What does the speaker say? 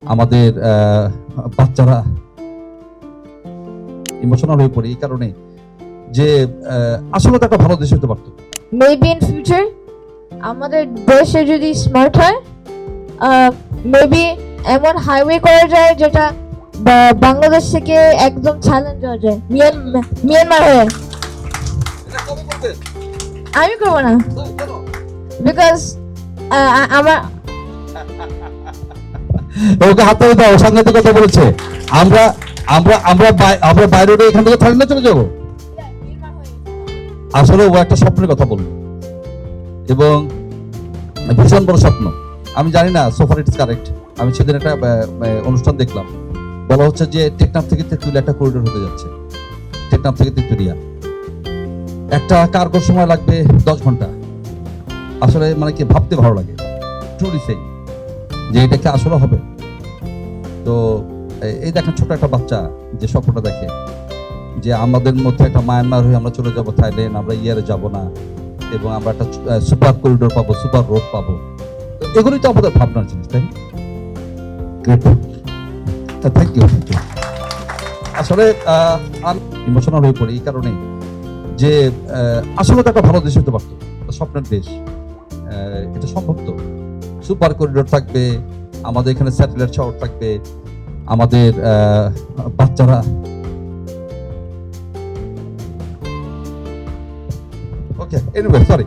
আমাদের বাচ্চারা ইমোশনাল হয়ে পড়ে এই কারণে যে আসলে তো একটা ভালো দেশ হতে পারতো। মেবি ইন ফিউচার আমাদের দেশে যদি স্মার্ট হয় মেবি এমন হাইওয়ে করা যায় যেটা বাংলাদেশ থেকে একদম চ্যালেঞ্জ হয়ে যায় মিয়ানমার হয়ে। আমি করবো না বিকজ আমার ওকে হাতে দাও, সাংঘাতিক কথা বলেছে। আমরা আমরা আমরা আমরা বাইরে এখান থেকে থাকি না, চলে যাবো। আসলে ও একটা স্বপ্নের কথা বললো এবং ভীষণ বড় স্বপ্ন। আমি জানি না সোফার ইটস কারেক্ট। আমি সেদিন একটা অনুষ্ঠান দেখলাম, বলা হচ্ছে যে টেকনাফ থেকে তেঁতুলিয়া একটা করিডোর হতে যাচ্ছে। টেকনাফ থেকে তেঁতুলিয়া একটা কার্গোর সময় লাগবে 10 ঘন্টা। আসলে মানে কি ভাবতে ভালো লাগে, ট্রুলি সেই যে এটা কি আসলে হবে। তো এই দেখেন ছোট একটা বাচ্চা যে স্বপ্নটা দেখে যে আমাদের মধ্যে একটা মায়ানমার হয়ে আমরা চলে যাব থাইল্যান্ড, আমরা ইয়ারে যাব না এবং আমরা একটা সুপার করিডোর পাবো, সুপার রোড পাবো। এগুলোই তো আমাদের ভাবনার জিনিস, তাই থ্যাংক ইউ। আসলে ইমোশনাল হয়ে পড়ি এই কারণে যে আসলে তো একটা ভালো দেশ হতে পারতো, স্বপ্নের দেশ। এটা সম্ভব তো, সুপার করিডোর থাকবে, আমাদের এখানে স্যাটেলাইট শহর থাকবে, আমাদের বাচ্চারা ওকে এনিওয়ে সরি